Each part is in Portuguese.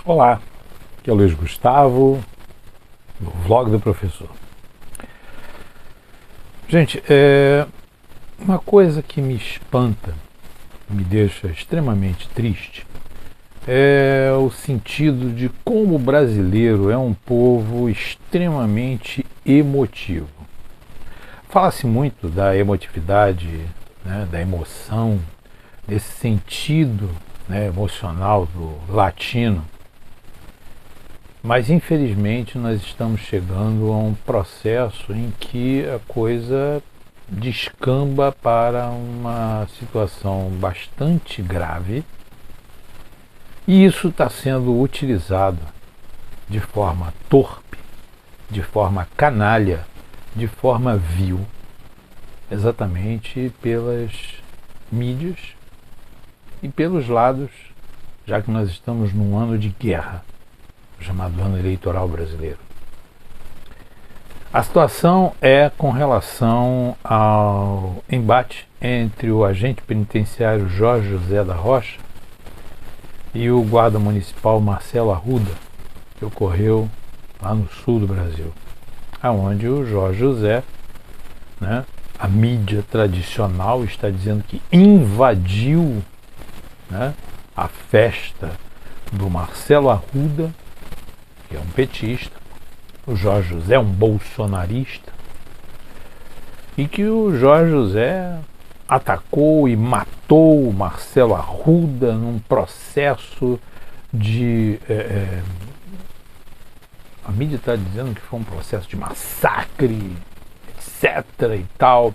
Olá, aqui é o Luiz Gustavo, do Vlog do Professor. Gente, uma coisa que me espanta, me deixa extremamente triste, é o sentido de como o brasileiro é um povo extremamente emotivo. Fala-se muito da emotividade, né, da emoção, desse sentido, né, emocional do latino. Mas infelizmente nós estamos chegando a um processo em que a coisa descamba para uma situação bastante grave, e isso está sendo utilizado de forma torpe, de forma canalha, de forma vil, exatamente pelas mídias e pelos lados, já que nós estamos num ano de guerra, chamado ano eleitoral brasileiro. A situação é com relação ao embate entre o agente penitenciário Jorge José da Rocha e o guarda municipal Marcelo Arruda, que ocorreu lá no sul do Brasil, aonde o Jorge José, né, a mídia tradicional está dizendo que invadiu, né, a festa do Marcelo Arruda, que é um petista, o Jorge José é um bolsonarista, e que o Jorge José atacou e matou o Marcelo Arruda num processo de... a mídia está dizendo que foi um processo de massacre, etc. e tal.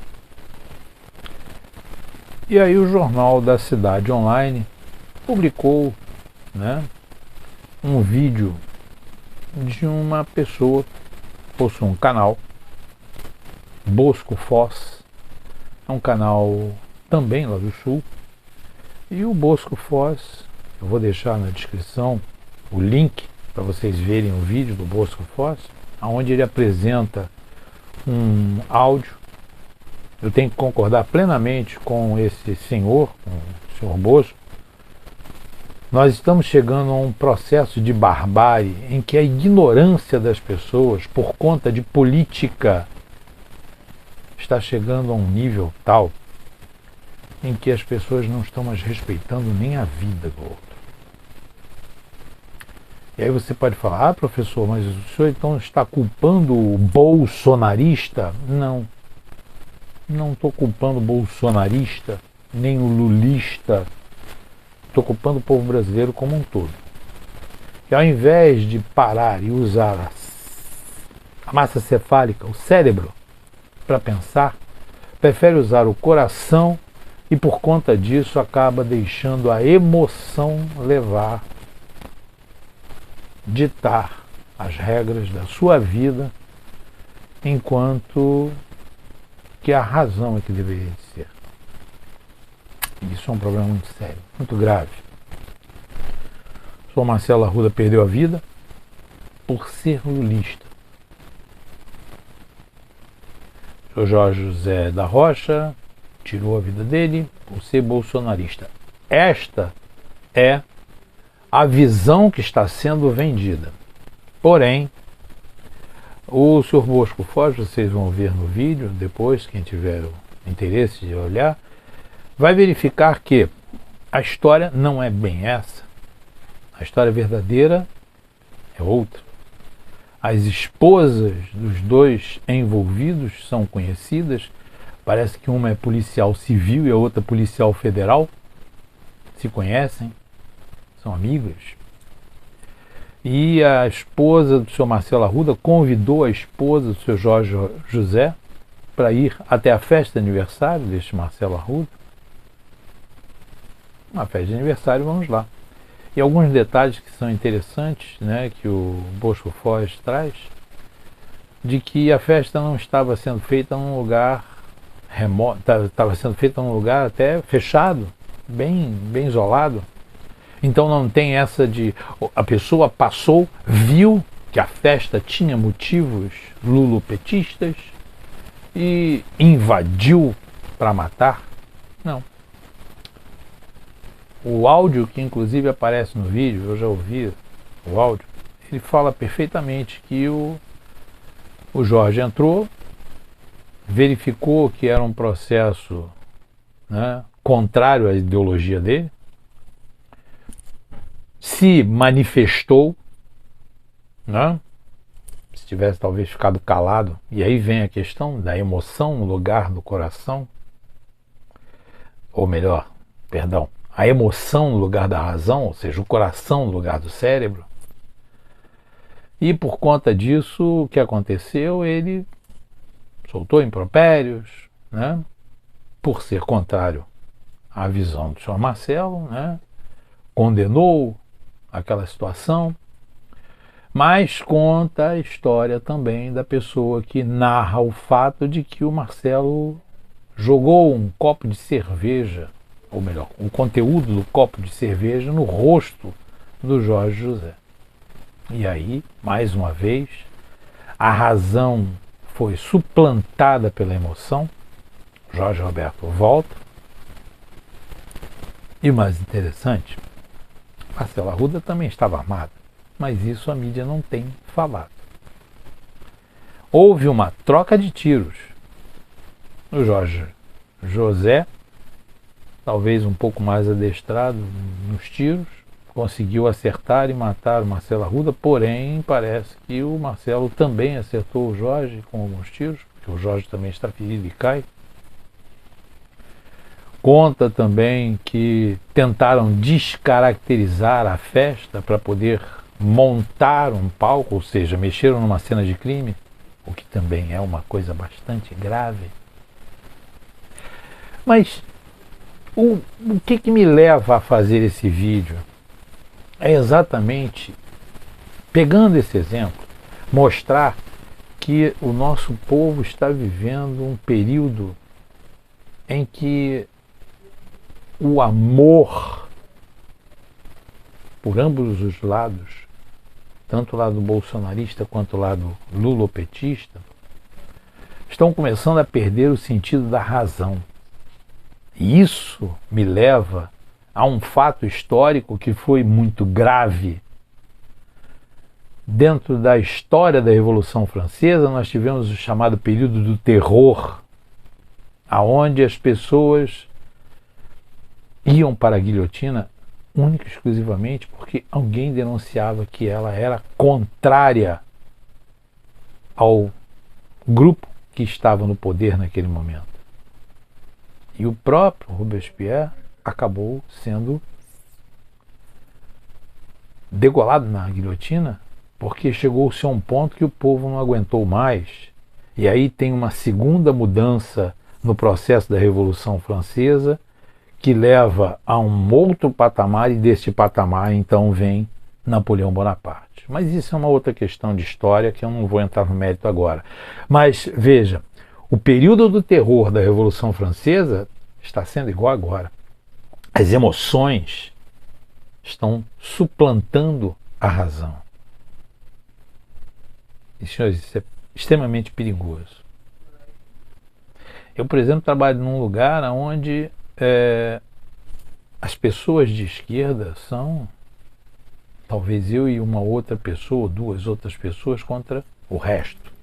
E aí o jornal da Cidade Online publicou, né, um vídeo de uma pessoa que possui um canal, Bosco Foz, é um canal também lá do sul, e o Bosco Foz, eu vou deixar na descrição o link para vocês verem o vídeo do Bosco Foz, onde ele apresenta um áudio. Eu tenho que concordar plenamente com esse senhor, com o senhor Bosco. Nós estamos chegando a um processo de barbárie em que a ignorância das pessoas, por conta de política, está chegando a um nível tal em que as pessoas não estão mais respeitando nem a vida do outro. E aí você pode falar, professor, mas o senhor então está culpando o bolsonarista? Não, não estou culpando o bolsonarista, nem o lulista. Estou culpando o povo brasileiro como um todo. E ao invés de parar e usar a massa cefálica, o cérebro, para pensar, prefere usar o coração e por conta disso acaba deixando a emoção levar, ditar as regras da sua vida, enquanto que a razão é que deveria ser. Isso é um problema muito sério, muito grave. O senhor Marcelo Arruda perdeu a vida por ser lulista. O senhor Jorge José da Rocha tirou a vida dele por ser bolsonarista. Esta é a visão que está sendo vendida. Porém, o senhor Bosco Foz, vocês vão ver no vídeo depois, quem tiver o interesse de olhar, vai verificar que a história não é bem essa. A história verdadeira é outra. As esposas dos dois envolvidos são conhecidas. Parece que uma é policial civil e a outra policial federal. Se conhecem, são amigas. E a esposa do senhor Marcelo Arruda convidou a esposa do senhor Jorge José para ir até a festa de aniversário deste Marcelo Arruda. Uma festa de aniversário, vamos lá. E alguns detalhes que são interessantes, né, que o Bosco Foz traz, de que a festa não estava sendo feita num lugar remoto, estava sendo feita num lugar até fechado, bem isolado. Então não tem essa de a pessoa passou, viu que a festa tinha motivos lulopetistas e invadiu para matar. Não. O áudio que inclusive aparece no vídeo, eu já ouvi o áudio, ele fala perfeitamente que o Jorge entrou, verificou que era um processo, né, contrário à ideologia dele, se manifestou, né? Se tivesse talvez ficado calado, e aí vem a questão da emoção no lugar do coração, ou melhor, perdão, a emoção no lugar da razão, ou seja, o coração no lugar do cérebro. E por conta disso, o que aconteceu? Ele soltou impropérios, né? Por ser contrário à visão do senhor Marcelo, né? Condenou aquela situação, mas conta a história também da pessoa que narra o fato de que o Marcelo jogou um copo de cerveja, ou melhor, o conteúdo do copo de cerveja no rosto do Jorge José. E aí, mais uma vez, a razão foi suplantada pela emoção. Jorge Roberto volta. E o mais interessante, Marcelo Arruda também estava armado, mas isso a mídia não tem falado. Houve uma troca de tiros. O Jorge José, talvez um pouco mais adestrado nos tiros, conseguiu acertar e matar o Marcelo Arruda, porém parece que o Marcelo também acertou o Jorge com alguns tiros, porque o Jorge também está ferido e cai. Conta também que tentaram descaracterizar a festa para poder montar um palco, ou seja, mexeram numa cena de crime, o que também é uma coisa bastante grave. Mas o que me leva a fazer esse vídeo é exatamente, pegando esse exemplo, mostrar que o nosso povo está vivendo um período em que o amor por ambos os lados, tanto o lado bolsonarista quanto o lado lulopetista, estão começando a perder o sentido da razão. E isso me leva a um fato histórico que foi muito grave. Dentro da história da Revolução Francesa, nós tivemos o chamado período do terror, aonde as pessoas iam para a guilhotina única e exclusivamente porque alguém denunciava que ela era contrária ao grupo que estava no poder naquele momento. E o próprio Robespierre acabou sendo degolado na guilhotina porque chegou-se a um ponto que o povo não aguentou mais. E aí tem uma segunda mudança no processo da Revolução Francesa que leva a um outro patamar, e deste patamar então vem Napoleão Bonaparte. Mas isso é uma outra questão de história que eu não vou entrar no mérito agora. Mas veja, o período do terror da Revolução Francesa está sendo igual agora. As emoções estão suplantando a razão. E, senhores, isso é extremamente perigoso. Eu, por exemplo, trabalho num lugar onde as pessoas de esquerda são talvez eu e uma outra pessoa, duas outras pessoas contra o resto,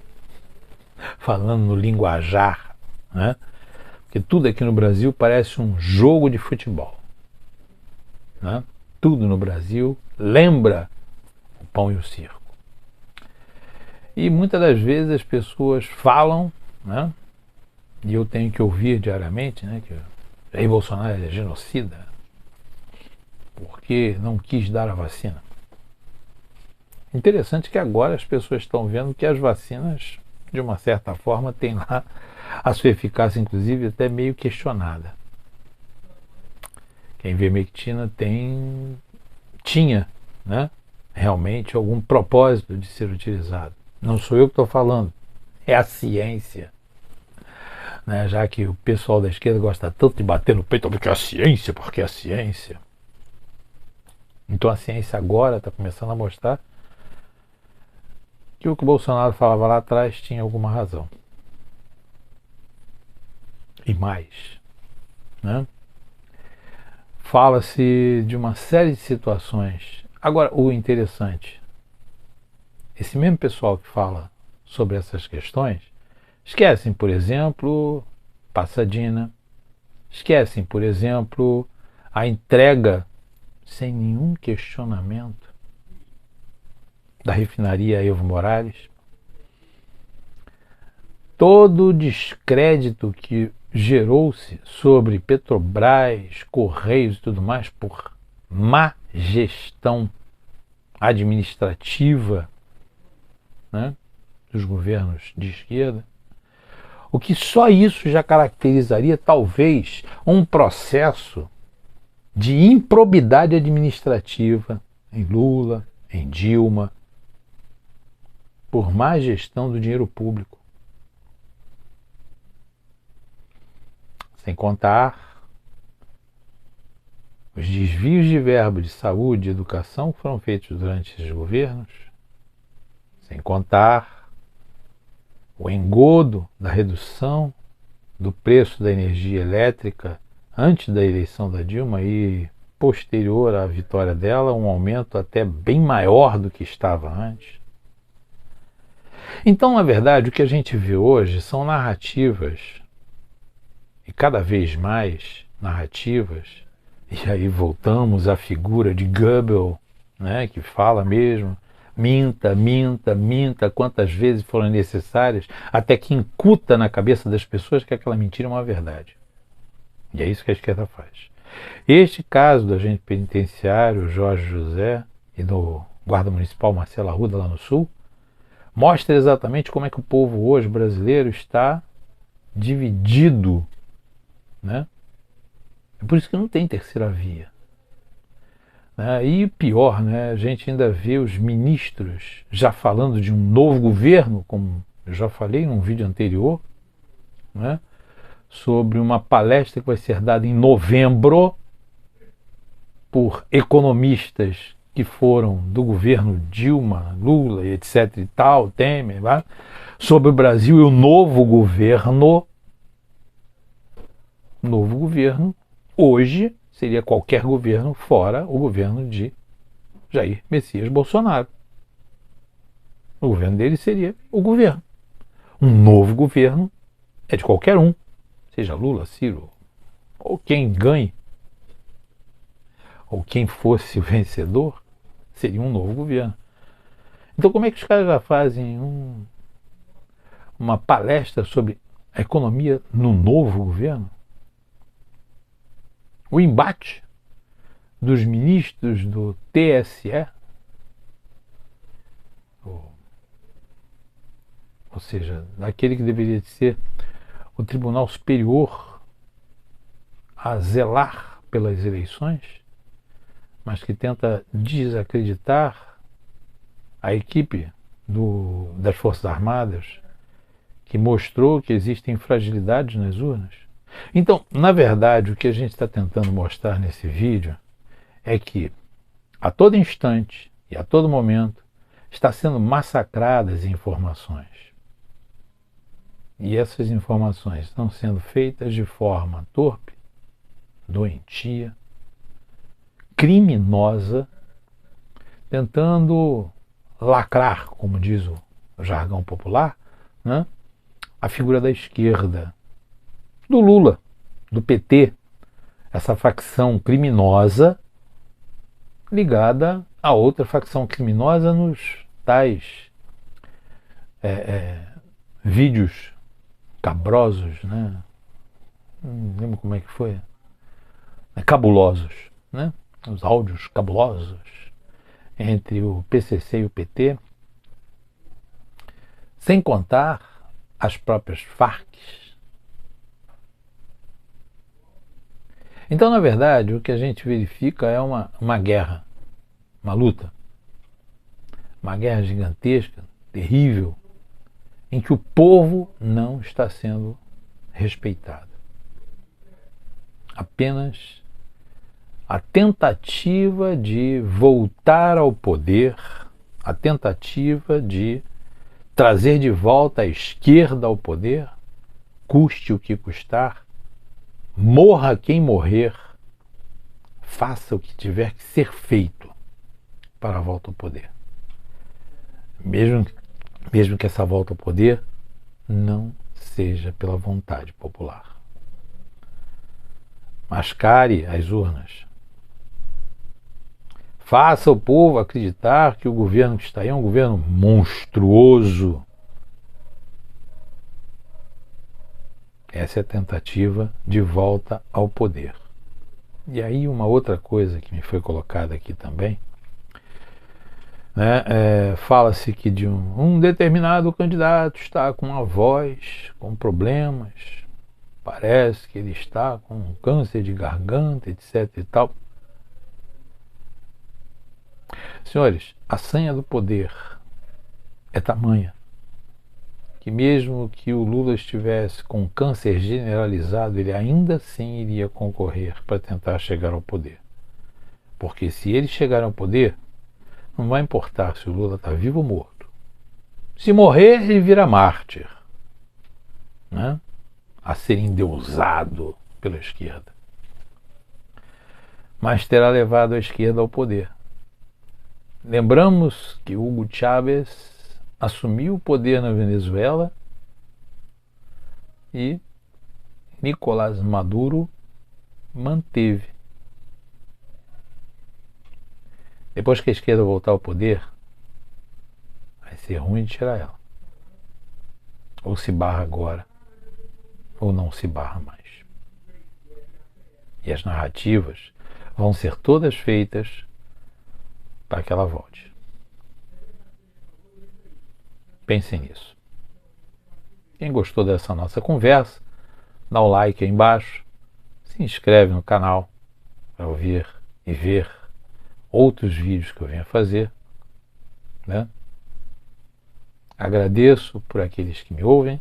falando no linguajar, né? Porque tudo aqui no Brasil parece um jogo de futebol, né? Tudo no Brasil lembra o pão e o circo. E muitas das vezes as pessoas falam, né? E eu tenho que ouvir diariamente, né? Que Jair Bolsonaro é genocida porque não quis dar a vacina. Interessante que agora as pessoas estão vendo que as vacinas, de uma certa forma, têm lá a sua eficácia, inclusive, até meio questionada. Que a ivermectina tinha, né, realmente algum propósito de ser utilizado. Não sou eu que estou falando, é a ciência. Né, já que o pessoal da esquerda gosta tanto de bater no peito porque é a ciência, porque é a ciência. Então a ciência agora está começando a mostrar que o que o Bolsonaro falava lá atrás tinha alguma razão. E mais, né? Fala-se de uma série de situações Agora, o interessante, esse mesmo pessoal que fala sobre essas questões, esquecem, por exemplo, Pasadena, esquecem, por exemplo, a entrega sem nenhum questionamento da refinaria Evo Morales, todo o descrédito que gerou-se sobre Petrobras, Correios e tudo mais por má gestão administrativa, né, dos governos de esquerda, o que só isso já caracterizaria talvez um processo de improbidade administrativa em Lula, em Dilma, por má gestão do dinheiro público. Sem contar os desvios de verba de saúde e educação que foram feitos durante esses governos, sem contar o engodo da redução do preço da energia elétrica antes da eleição da Dilma e posterior à vitória dela, um aumento até bem maior do que estava antes. Então, na verdade, o que a gente vê hoje são narrativas, e cada vez mais narrativas, e aí voltamos à figura de Goebbels, né, que fala mesmo, minta, minta, minta, quantas vezes forem necessárias, até que incuta na cabeça das pessoas que aquela mentira é uma verdade. E é isso que a esquerda faz. Este caso do agente penitenciário Jorge José e do guarda municipal Marcelo Arruda lá no Sul, mostra exatamente como é que o povo hoje brasileiro está dividido, né? É por isso que não tem terceira via. E pior, né? A gente ainda vê os ministros já falando de um novo governo, como eu já falei num vídeo anterior, né? Sobre uma palestra que vai ser dada em novembro por economistas que foram do governo Dilma, Lula, etc. e tal, Temer, né? Sobre o Brasil e o novo governo. Novo governo, hoje, seria qualquer governo fora o governo de Jair Messias Bolsonaro. O governo dele seria o governo. Um novo governo é de qualquer um, seja Lula, Ciro, ou quem ganhe, ou quem fosse o vencedor, seria um novo governo. Então como é que os caras já fazem uma palestra sobre a economia no novo governo? O embate dos ministros do TSE, ou seja, daquele que deveria ser o Tribunal Superior a zelar pelas eleições, mas que tenta desacreditar a equipe das Forças Armadas, que mostrou que existem fragilidades nas urnas. Então, na verdade, o que a gente está tentando mostrar nesse vídeo é que a todo instante e a todo momento está sendo massacradas informações. E essas informações estão sendo feitas de forma torpe, doentia, criminosa, tentando lacrar, como diz o jargão popular, né, a figura da esquerda, do Lula, do PT, essa facção criminosa ligada a outra facção criminosa nos tais vídeos cabrosos, né? Não lembro como é que foi. Cabulosos, né? Os áudios cabulosos entre o PCC e o PT, sem contar as próprias Farc. Então, na verdade, o que a gente verifica é uma guerra, uma luta, uma guerra gigantesca, terrível, em que o povo não está sendo respeitado. Apenas a tentativa de voltar ao poder, a tentativa de trazer de volta a esquerda ao poder, custe o que custar, morra quem morrer, faça o que tiver que ser feito. para a volta ao poder. Mesmo que essa volta ao poder não seja pela vontade popular. Mascare as urnas. Faça o povo acreditar que o governo que está aí é um governo monstruoso. Essa é a tentativa de volta ao poder. E aí uma outra coisa que me foi colocada aqui também, né, fala-se que de um determinado candidato está com uma voz, com problemas, parece que ele está com um câncer de garganta, etc e tal. Senhores, a sanha do poder é tamanha que mesmo que o Lula estivesse com câncer generalizado, ele ainda assim iria concorrer para tentar chegar ao poder. Porque se ele chegar ao poder, não vai importar se o Lula está vivo ou morto. Se morrer, ele vira mártir, né? A ser endeusado pela esquerda. Mas terá levado a esquerda ao poder. Lembramos que Hugo Chávez assumiu o poder na Venezuela e Nicolás Maduro manteve. Depois que a esquerda voltar ao poder, vai ser ruim de tirar ela. Ou se barra agora, ou não se barra mais. E as narrativas vão ser todas feitas para que ela volte. Pensem nisso. Quem gostou dessa nossa conversa, dá o like aí embaixo, se inscreve no canal para ouvir e ver outros vídeos que eu venho a fazer, né? Agradeço por aqueles que me ouvem.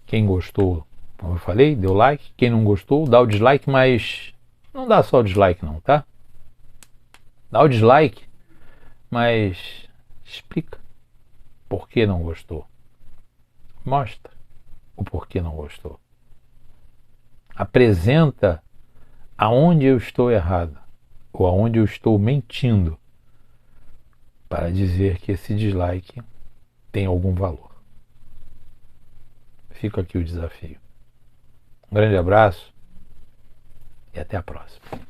Quem gostou, como eu falei, dê o like. Quem não gostou, dá o dislike, mas não dá só o dislike não, tá? Dá o dislike, mas explica por que não gostou. Mostra o porquê não gostou. Apresenta aonde eu estou errado ou aonde eu estou mentindo para dizer que esse dislike tem algum valor. Fica aqui o desafio. Um grande abraço e até a próxima.